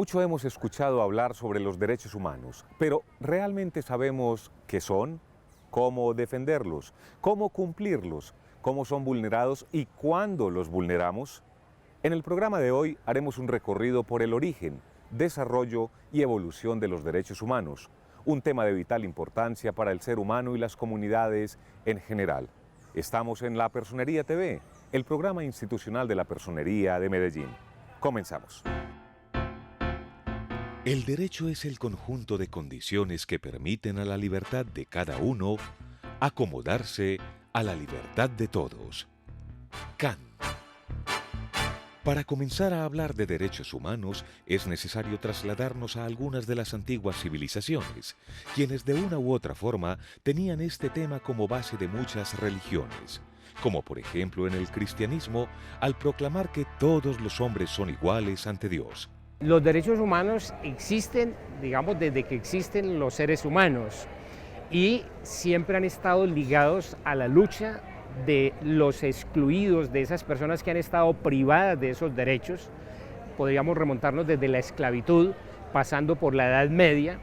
Mucho hemos escuchado hablar sobre los derechos humanos, pero ¿realmente sabemos qué son? ¿Cómo defenderlos? ¿Cómo cumplirlos? ¿Cómo son vulnerados y cuándo los vulneramos? En el programa de hoy haremos un recorrido por el origen, desarrollo y evolución de los derechos humanos, un tema de vital importancia para el ser humano y las comunidades en general. Estamos en La Personería TV, el programa institucional de la Personería de Medellín. Comenzamos. El derecho es el conjunto de condiciones que permiten a la libertad de cada uno acomodarse a la libertad de todos. Kant. Para comenzar a hablar de derechos humanos es necesario trasladarnos a algunas de las antiguas civilizaciones, quienes de una u otra forma tenían este tema como base de muchas religiones, como por ejemplo en el cristianismo, al proclamar que todos los hombres son iguales ante Dios. Los derechos humanos existen, digamos, desde que existen los seres humanos y siempre han estado ligados a la lucha de los excluidos, de esas personas que han estado privadas de esos derechos. Podríamos remontarnos desde la esclavitud, pasando por la Edad Media,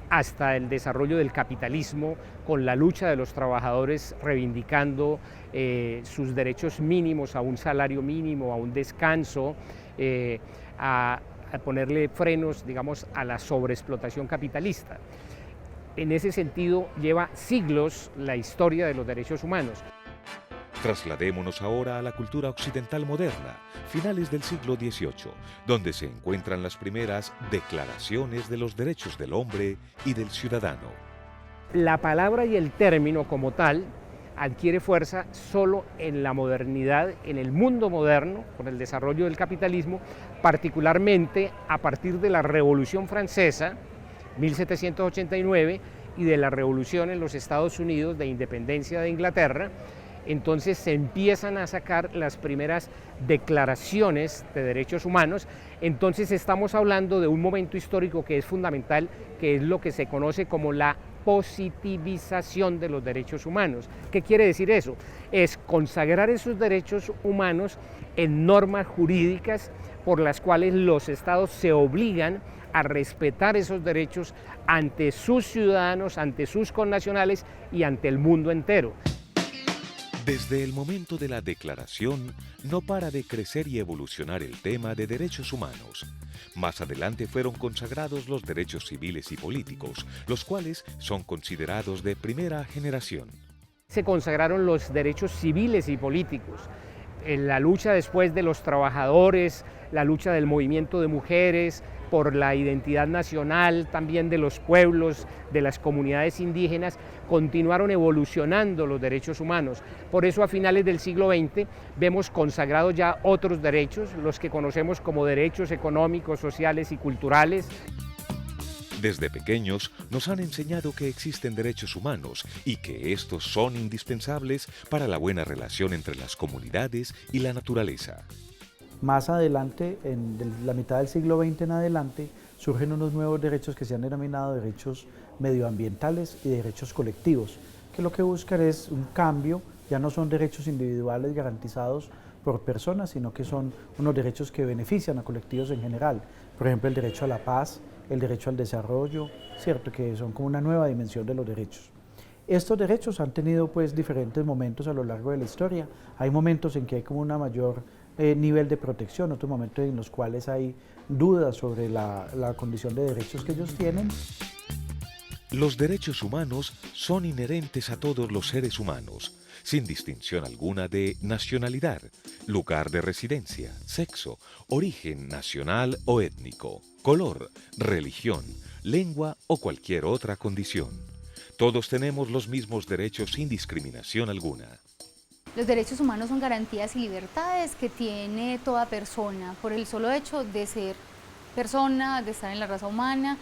hasta el desarrollo del capitalismo, con la lucha de los trabajadores reivindicando sus derechos mínimos, a un salario mínimo, a un descanso, a ponerle frenos, digamos, a la sobreexplotación capitalista. En ese sentido, lleva siglos la historia de los derechos humanos. Trasladémonos ahora a la cultura occidental moderna, finales del siglo XVIII, donde se encuentran las primeras declaraciones de los derechos del hombre y del ciudadano. La palabra y el término como tal adquiere fuerza solo en la modernidad, en el mundo moderno, con el desarrollo del capitalismo, particularmente a partir de la Revolución Francesa, 1789, y de la Revolución en los Estados Unidos de independencia de Inglaterra. Entonces se empiezan a sacar las primeras declaraciones de derechos humanos. Entonces estamos hablando de un momento histórico que es fundamental, que es lo que se conoce como la positivización de los derechos humanos. ¿Qué quiere decir eso? Es consagrar esos derechos humanos en normas jurídicas por las cuales los estados se obligan a respetar esos derechos ante sus ciudadanos, ante sus connacionales y ante el mundo entero. Desde el momento de la declaración, no para de crecer y evolucionar el tema de derechos humanos. Más adelante fueron consagrados los derechos civiles y políticos, los cuales son considerados de primera generación. Se consagraron los derechos civiles y políticos. En la lucha después de los trabajadores, la lucha del movimiento de mujeres, por la identidad nacional también de los pueblos, de las comunidades indígenas, continuaron evolucionando los derechos humanos. Por eso a finales del siglo XX vemos consagrados ya otros derechos, los que conocemos como derechos económicos, sociales y culturales. Desde pequeños nos han enseñado que existen derechos humanos y que estos son indispensables para la buena relación entre las comunidades y la naturaleza. Más adelante, en la mitad del siglo XX en adelante, surgen unos nuevos derechos que se han denominado derechos medioambientales y derechos colectivos, que lo que buscan es un cambio, ya no son derechos individuales garantizados por personas, sino que son unos derechos que benefician a colectivos en general. Por ejemplo, el derecho a la paz, el derecho al desarrollo, ¿cierto? Que son como una nueva dimensión de los derechos. Estos derechos han tenido pues diferentes momentos a lo largo de la historia. Hay momentos en que hay como una mayor nivel de protección, otros momentos en los cuales hay dudas sobre la condición de derechos que ellos tienen. Los derechos humanos son inherentes a todos los seres humanos, sin distinción alguna de nacionalidad, lugar de residencia, sexo, origen nacional o étnico, color, religión, lengua o cualquier otra condición. Todos tenemos los mismos derechos sin discriminación alguna. Los derechos humanos son garantías y libertades que tiene toda persona por el solo hecho de ser persona, de estar en la raza humana.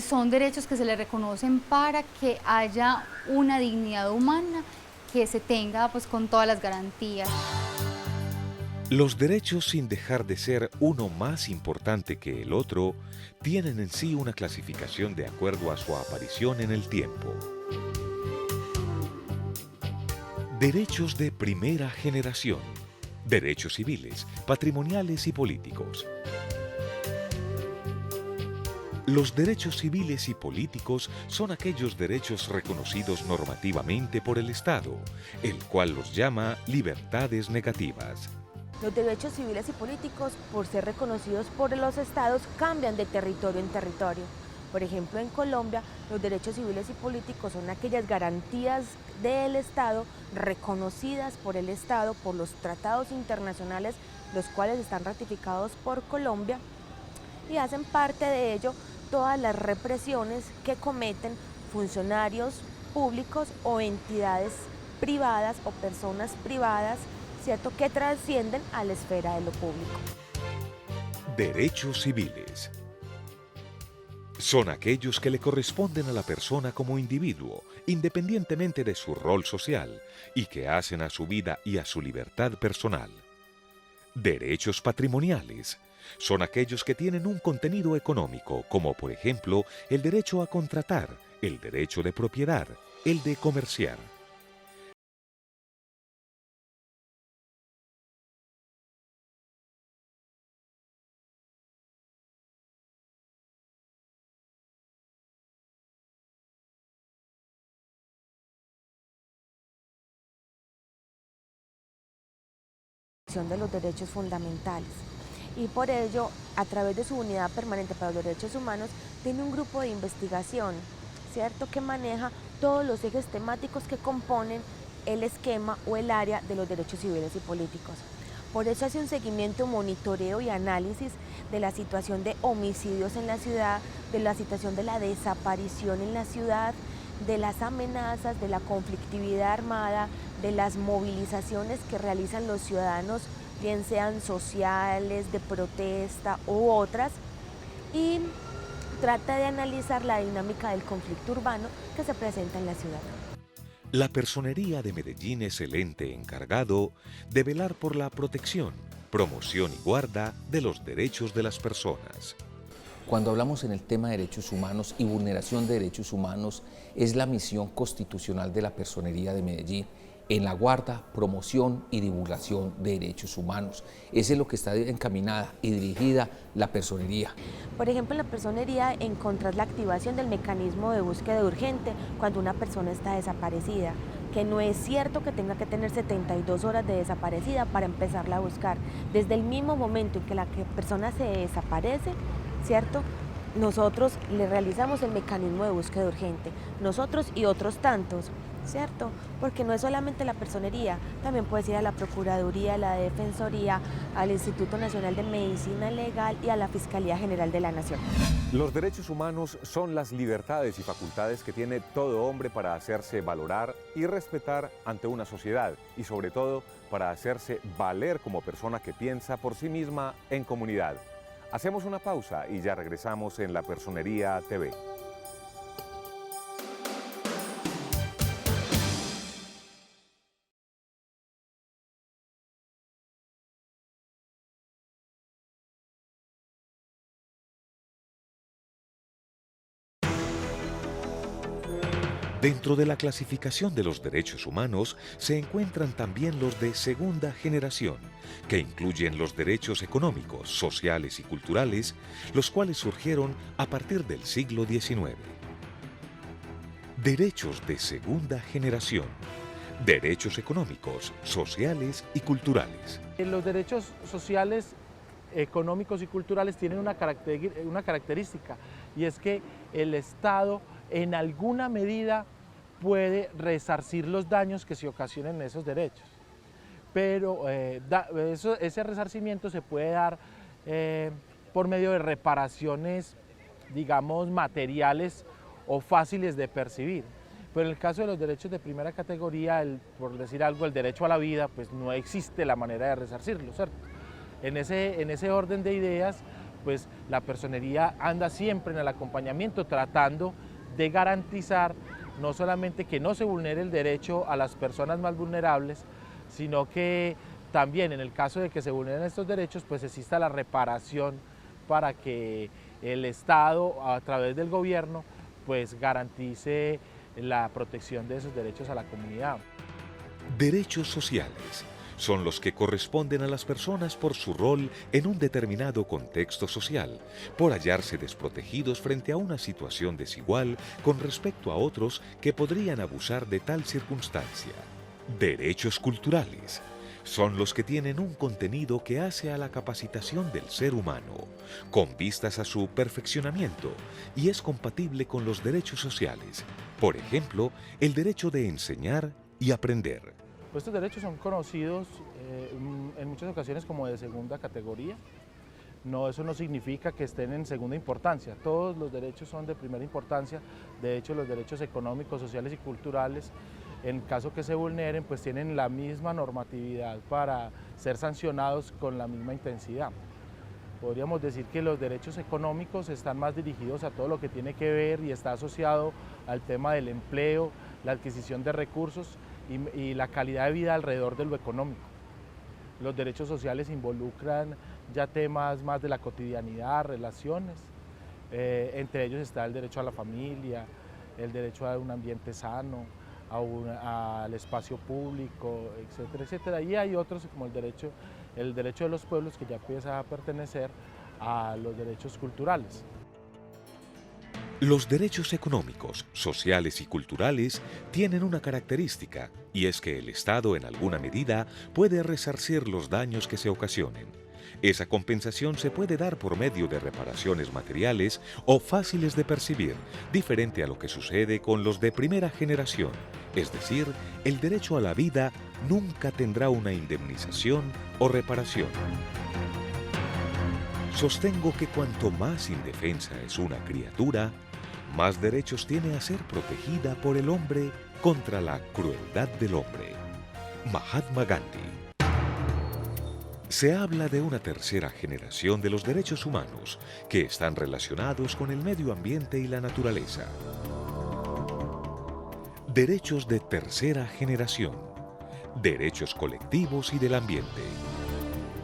Son derechos que se le reconocen para que haya una dignidad humana que se tenga pues con todas las garantías. Los derechos, sin dejar de ser uno más importante que el otro, tienen en sí una clasificación de acuerdo a su aparición en el tiempo. Derechos de primera generación. Derechos civiles, patrimoniales y políticos. Los derechos civiles y políticos son aquellos derechos reconocidos normativamente por el Estado, el cual los llama libertades negativas. Los derechos civiles y políticos, por ser reconocidos por los estados, cambian de territorio en territorio. Por ejemplo, en Colombia, los derechos civiles y políticos son aquellas garantías del Estado reconocidas por el Estado, por los tratados internacionales, los cuales están ratificados por Colombia, y hacen parte de ello todas las represiones que cometen funcionarios públicos o entidades privadas o personas privadas, ¿cierto?, que trascienden a la esfera de lo público. Derechos civiles son aquellos que le corresponden a la persona como individuo, independientemente de su rol social, y que hacen a su vida y a su libertad personal. Derechos patrimoniales son aquellos que tienen un contenido económico, como por ejemplo el derecho a contratar, el derecho de propiedad, el de comerciar. De los derechos fundamentales, y por ello, a través de su Unidad Permanente para los Derechos Humanos, tiene un grupo de investigación, ¿cierto?, que maneja todos los ejes temáticos que componen el esquema o el área de los derechos civiles y políticos. Por eso hace un seguimiento, monitoreo y análisis de la situación de homicidios en la ciudad, de la situación de la desaparición en la ciudad, de las amenazas, de la conflictividad armada, de las movilizaciones que realizan los ciudadanos, bien sean sociales, de protesta u otras, y trata de analizar la dinámica del conflicto urbano que se presenta en la ciudad. La Personería de Medellín es el ente encargado de velar por la protección, promoción y guarda de los derechos de las personas. Cuando hablamos en el tema de derechos humanos y vulneración de derechos humanos, es la misión constitucional de la Personería de Medellín en la guarda, promoción y divulgación de derechos humanos. Ese es lo que está encaminada y dirigida la Personería. Por ejemplo, en la Personería encontrás la activación del mecanismo de búsqueda urgente cuando una persona está desaparecida, que no es cierto que tenga que tener 72 horas de desaparecida para empezarla a buscar. Desde el mismo momento en que la persona se desaparece, ¿cierto?, nosotros le realizamos el mecanismo de búsqueda urgente, nosotros y otros tantos, ¿cierto? Porque no es solamente la Personería, también puedes ir a la Procuraduría, a la Defensoría, al Instituto Nacional de Medicina Legal y a la Fiscalía General de la Nación. Los derechos humanos son las libertades y facultades que tiene todo hombre para hacerse valorar y respetar ante una sociedad y sobre todo para hacerse valer como persona que piensa por sí misma en comunidad. Hacemos una pausa y ya regresamos en La Personería TV. Dentro de la clasificación de los derechos humanos se encuentran también los de segunda generación, que incluyen los derechos económicos, sociales y culturales, los cuales surgieron a partir del siglo XIX. Derechos de segunda generación. Derechos económicos, sociales y culturales. Los derechos sociales, económicos y culturales tienen una característica, y es que el Estado en alguna medida puede resarcir los daños que se ocasionen en esos derechos. Pero ese resarcimiento se puede dar por medio de reparaciones, digamos, materiales o fáciles de percibir. Pero en el caso de los derechos de primera categoría, por decir algo, el derecho a la vida, pues no existe la manera de resarcirlo, ¿cierto? En ese orden de ideas, pues la Personería anda siempre en el acompañamiento tratando de garantizar no solamente que no se vulnere el derecho a las personas más vulnerables, sino que también en el caso de que se vulneren estos derechos, pues exista la reparación para que el Estado, a través del gobierno, pues garantice la protección de esos derechos a la comunidad. Derechos sociales son los que corresponden a las personas por su rol en un determinado contexto social, por hallarse desprotegidos frente a una situación desigual con respecto a otros que podrían abusar de tal circunstancia. Derechos culturales son los que tienen un contenido que hace a la capacitación del ser humano, con vistas a su perfeccionamiento, y es compatible con los derechos sociales, por ejemplo, el derecho de enseñar y aprender. Estos derechos son conocidos en muchas ocasiones como de segunda categoría. No, eso no significa que estén en segunda importancia. Todos los derechos son de primera importancia. De hecho, los derechos económicos, sociales y culturales, en caso que se vulneren, pues tienen la misma normatividad para ser sancionados con la misma intensidad. Podríamos decir que los derechos económicos están más dirigidos a todo lo que tiene que ver y está asociado al tema del empleo, la adquisición de recursos y la calidad de vida alrededor de lo económico. Los derechos sociales involucran ya temas más de la cotidianidad, relaciones. Entre ellos está el derecho a la familia, el derecho a un ambiente sano, al espacio público, etcétera, etcétera. Y hay otros como el derecho de los pueblos, que ya empieza a pertenecer a los derechos culturales. Los derechos económicos, sociales y culturales tienen una característica, y es que el Estado en alguna medida puede resarcir los daños que se ocasionen. Esa compensación se puede dar por medio de reparaciones materiales o fáciles de percibir, diferente a lo que sucede con los de primera generación, es decir, el derecho a la vida nunca tendrá una indemnización o reparación. Sostengo que cuanto más indefensa es una criatura, más derechos tiene a ser protegida por el hombre contra la crueldad del hombre. Mahatma Gandhi. Se habla de una tercera generación de los derechos humanos que están relacionados con el medio ambiente y la naturaleza. Derechos de tercera generación. Derechos colectivos y del ambiente.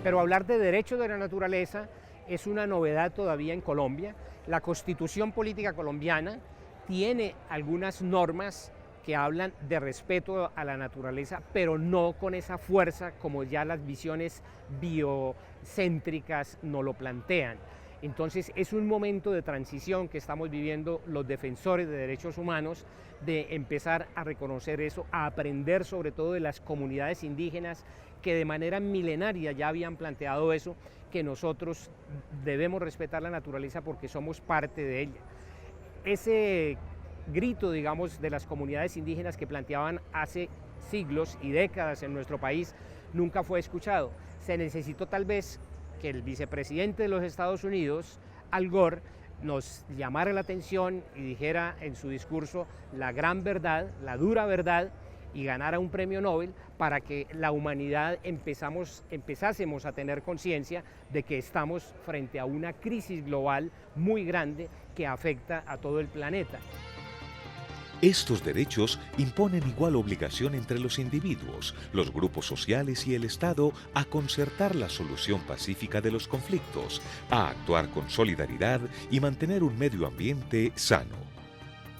Pero hablar de derechos de la naturaleza es una novedad todavía en Colombia. La Constitución Política Colombiana tiene algunas normas que hablan de respeto a la naturaleza, pero no con esa fuerza como ya las visiones biocéntricas nos lo plantean. Entonces es un momento de transición que estamos viviendo los defensores de derechos humanos, de empezar a reconocer eso, a aprender sobre todo de las comunidades indígenas que de manera milenaria ya habían planteado eso, que nosotros debemos respetar la naturaleza porque somos parte de ella. Ese grito, digamos, de las comunidades indígenas que planteaban hace siglos y décadas en nuestro país nunca fue escuchado. Se necesitó tal vez que el vicepresidente de los Estados Unidos, Al Gore, nos llamara la atención y dijera en su discurso la gran verdad, la dura verdad, y ganara un premio Nobel para que la humanidad empezásemos a tener conciencia de que estamos frente a una crisis global muy grande que afecta a todo el planeta. Estos derechos imponen igual obligación entre los individuos, los grupos sociales y el Estado a concertar la solución pacífica de los conflictos, a actuar con solidaridad y mantener un medio ambiente sano.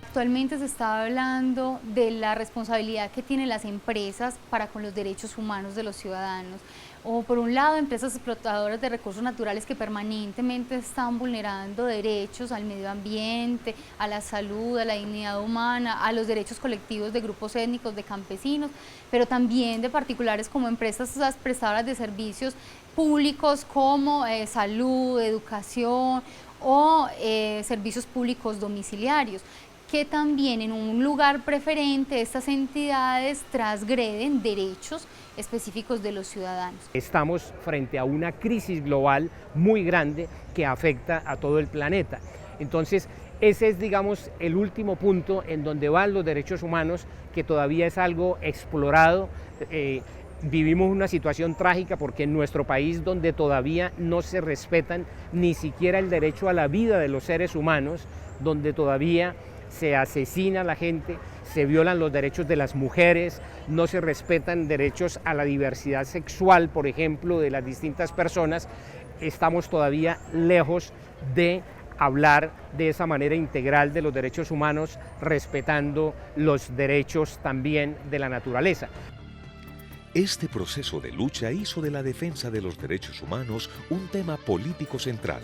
Actualmente se está hablando de la responsabilidad que tienen las empresas para con los derechos humanos de los ciudadanos. O por un lado, empresas explotadoras de recursos naturales que permanentemente están vulnerando derechos al medio ambiente, a la salud, a la dignidad humana, a los derechos colectivos de grupos étnicos, de campesinos, pero también de particulares como empresas prestadoras de servicios públicos como salud, educación o servicios públicos domiciliarios, que también en un lugar preferente estas entidades transgreden derechos específicos de los ciudadanos. Estamos frente a una crisis global muy grande que afecta a todo el planeta. Entonces, ese es, digamos, el último punto en donde van los derechos humanos, que todavía es algo explorado. Vivimos una situación trágica porque en nuestro país, donde todavía no se respetan ni siquiera el derecho a la vida de los seres humanos, donde todavía se asesina a la gente, se violan los derechos de las mujeres, no se respetan derechos a la diversidad sexual, por ejemplo, de las distintas personas, estamos todavía lejos de hablar de esa manera integral de los derechos humanos, respetando los derechos también de la naturaleza. Este proceso de lucha hizo de la defensa de los derechos humanos un tema político central.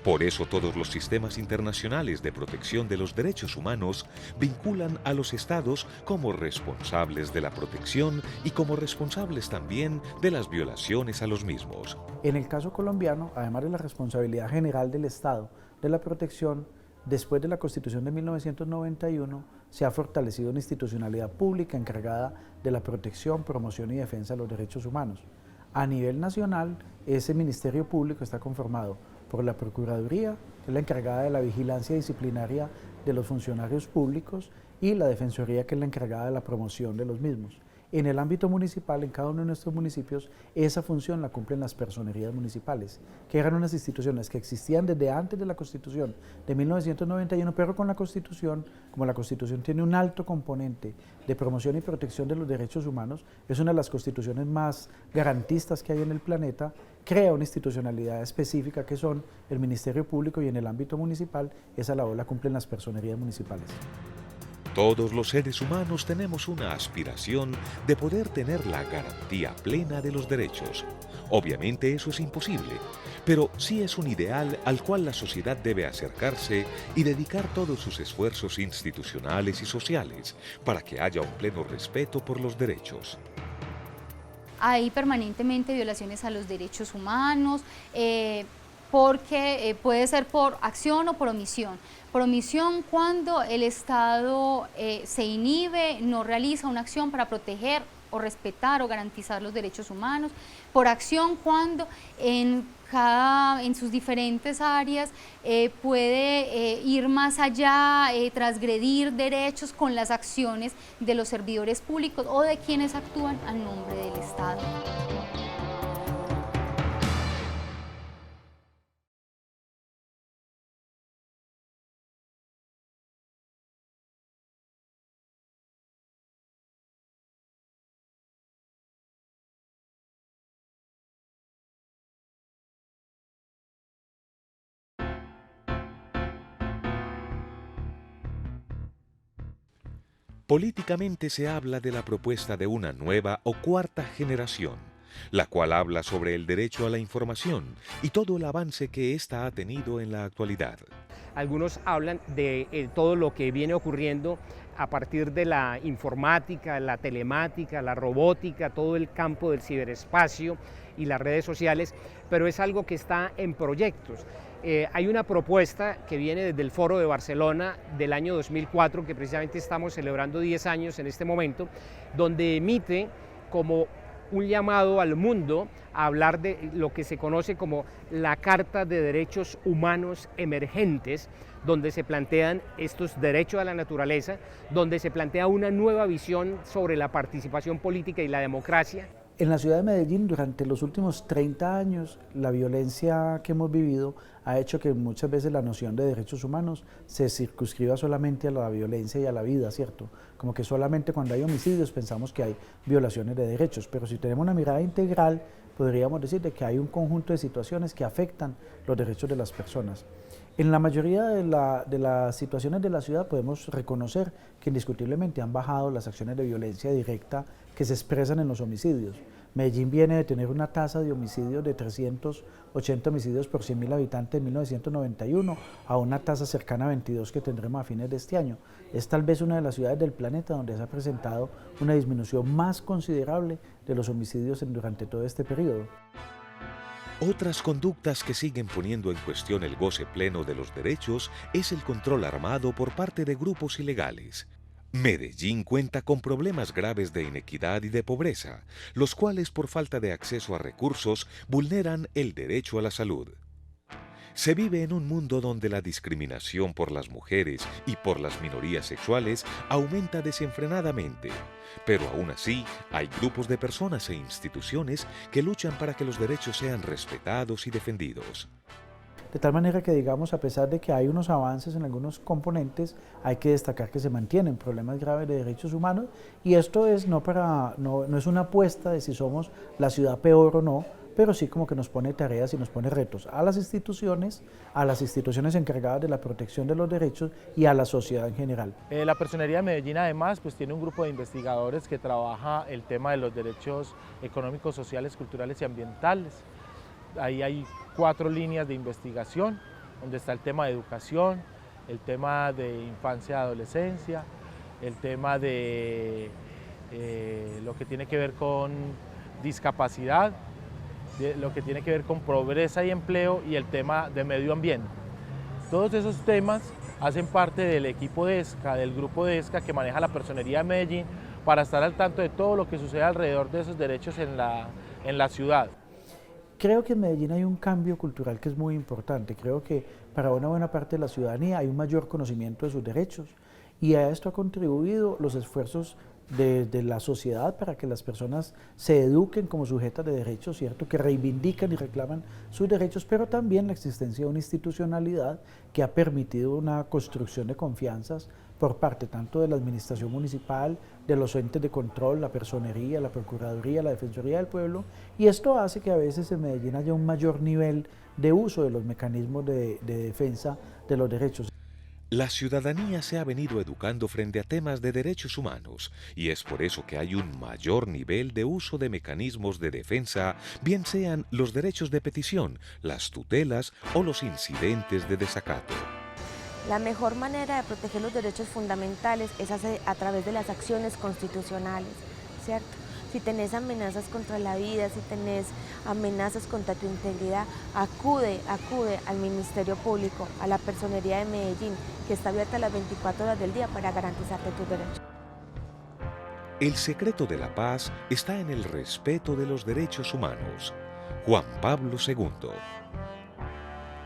Por eso todos los sistemas internacionales de protección de los derechos humanos vinculan a los estados como responsables de la protección y como responsables también de las violaciones a los mismos. En el caso colombiano, además de la responsabilidad general del Estado de la protección, después de la Constitución de 1991 se ha fortalecido una institucionalidad pública encargada de la protección, promoción y defensa de los derechos humanos. A nivel nacional, ese Ministerio Público está conformado por la Procuraduría, que es la encargada de la vigilancia disciplinaria de los funcionarios públicos, y la Defensoría, que es la encargada de la promoción de los mismos. En el ámbito municipal, en cada uno de nuestros municipios, esa función la cumplen las personerías municipales, que eran unas instituciones que existían desde antes de la Constitución de 1991, pero con la Constitución, como la Constitución tiene un alto componente de promoción y protección de los derechos humanos, es una de las constituciones más garantistas que hay en el planeta, crea una institucionalidad específica que son el Ministerio Público, y en el ámbito municipal esa labor la cumplen las personerías municipales. Todos los seres humanos tenemos una aspiración de poder tener la garantía plena de los derechos. Obviamente eso es imposible, pero sí es un ideal al cual la sociedad debe acercarse y dedicar todos sus esfuerzos institucionales y sociales para que haya un pleno respeto por los derechos. Hay permanentemente violaciones a los derechos humanos, porque puede ser por acción o por omisión. Por omisión, cuando el Estado se inhibe, no realiza una acción para proteger o respetar o garantizar los derechos humanos. Por acción, cuando en sus diferentes áreas puede ir más allá, transgredir derechos con las acciones de los servidores públicos o de quienes actúan a nombre del Estado. Políticamente se habla de la propuesta de una nueva o cuarta generación, la cual habla sobre el derecho a la información y todo el avance que ésta ha tenido en la actualidad. Algunos hablan de todo lo que viene ocurriendo a partir de la informática, la telemática, la robótica, todo el campo del ciberespacio y las redes sociales, pero es algo que está en proyectos. Hay una propuesta que viene desde el Foro de Barcelona del año 2004, que precisamente estamos celebrando 10 años en este momento, donde emite como un llamado al mundo a hablar de lo que se conoce como la Carta de Derechos Humanos Emergentes, donde se plantean estos derechos a la naturaleza, donde se plantea una nueva visión sobre la participación política y la democracia. En la ciudad de Medellín, durante los últimos 30 años, la violencia que hemos vivido ha hecho que muchas veces la noción de derechos humanos se circunscriba solamente a la violencia y a la vida, ¿cierto? Como que solamente cuando hay homicidios pensamos que hay violaciones de derechos, pero si tenemos una mirada integral, podríamos decir de que hay un conjunto de situaciones que afectan los derechos de las personas. En la mayoría de las situaciones de la ciudad podemos reconocer que indiscutiblemente han bajado las acciones de violencia directa que se expresan en los homicidios. Medellín viene de tener una tasa de homicidios de 380 homicidios por 100.000 habitantes en 1991 a una tasa cercana a 22 que tendremos a fines de este año. Es tal vez una de las ciudades del planeta donde se ha presentado una disminución más considerable de los homicidios durante todo este periodo. Otras conductas que siguen poniendo en cuestión el goce pleno de los derechos es el control armado por parte de grupos ilegales. Medellín cuenta con problemas graves de inequidad y de pobreza, los cuales por falta de acceso a recursos vulneran el derecho a la salud. Se vive en un mundo donde la discriminación por las mujeres y por las minorías sexuales aumenta desenfrenadamente, pero aún así hay grupos de personas e instituciones que luchan para que los derechos sean respetados y defendidos. De tal manera que, digamos, a pesar de que hay unos avances en algunos componentes, hay que destacar que se mantienen problemas graves de derechos humanos, y esto es no es una apuesta de si somos la ciudad peor o no, pero sí como que nos pone tareas y nos pone retos a las instituciones encargadas de la protección de los derechos y a la sociedad en general. La Personería de Medellín además pues tiene un grupo de investigadores que trabaja el tema de los derechos económicos, sociales, culturales y ambientales. Ahí hay 4 líneas de investigación, donde está el tema de educación, el tema de infancia y adolescencia, el tema de lo que tiene que ver con discapacidad, lo que tiene que ver con pobreza y empleo y el tema de medio ambiente. Todos esos temas hacen parte del equipo de ESCA, del grupo de ESCA que maneja la Personería de Medellín para estar al tanto de todo lo que sucede alrededor de esos derechos en la ciudad. Creo que en Medellín hay un cambio cultural que es muy importante. Creo que para una buena parte de la ciudadanía hay un mayor conocimiento de sus derechos y a esto ha contribuido los esfuerzos de la sociedad para que las personas se eduquen como sujetas de derechos, ¿cierto? Que reivindican y reclaman sus derechos, pero también la existencia de una institucionalidad que ha permitido una construcción de confianzas por parte tanto de la administración municipal, de los entes de control, la personería, la procuraduría, la defensoría del pueblo, y esto hace que a veces en Medellín haya un mayor nivel de uso de los mecanismos de defensa de los derechos. La ciudadanía se ha venido educando frente a temas de derechos humanos y es por eso que hay un mayor nivel de uso de mecanismos de defensa, bien sean los derechos de petición, las tutelas o los incidentes de desacato. La mejor manera de proteger los derechos fundamentales es a través de las acciones constitucionales, ¿cierto? Si tenés amenazas contra la vida, si tenés amenazas contra tu integridad, acude al Ministerio Público, a la Personería de Medellín, que está abierta las 24 horas del día para garantizarte tus derechos. El secreto de la paz está en el respeto de los derechos humanos. Juan Pablo II.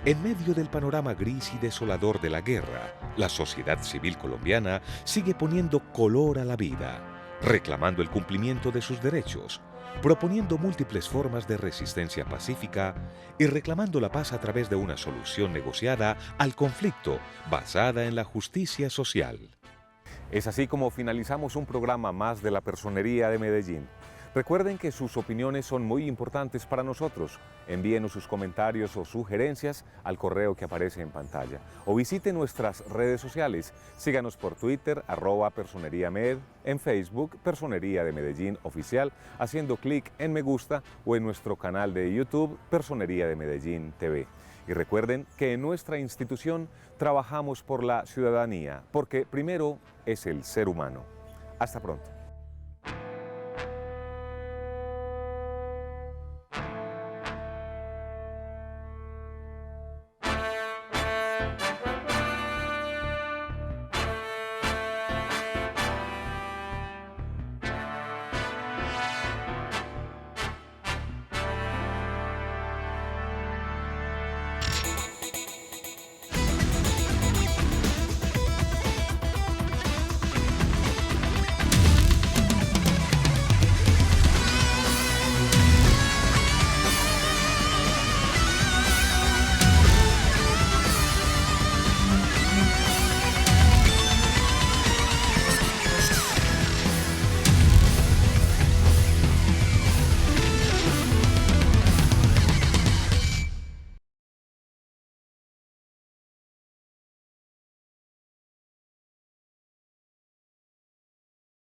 En medio del panorama gris y desolador de la guerra, la sociedad civil colombiana sigue poniendo color a la vida, reclamando el cumplimiento de sus derechos, proponiendo múltiples formas de resistencia pacífica y reclamando la paz a través de una solución negociada al conflicto basada en la justicia social. Es así como finalizamos un programa más de la Personería de Medellín. Recuerden que sus opiniones son muy importantes para nosotros. Envíenos sus comentarios o sugerencias al correo que aparece en pantalla. O visiten nuestras redes sociales. Síganos por Twitter, @personeriamed, en Facebook, Personería de Medellín Oficial, haciendo clic en me gusta o en nuestro canal de YouTube, Personería de Medellín TV. Y recuerden que en nuestra institución trabajamos por la ciudadanía, porque primero es el ser humano. Hasta pronto.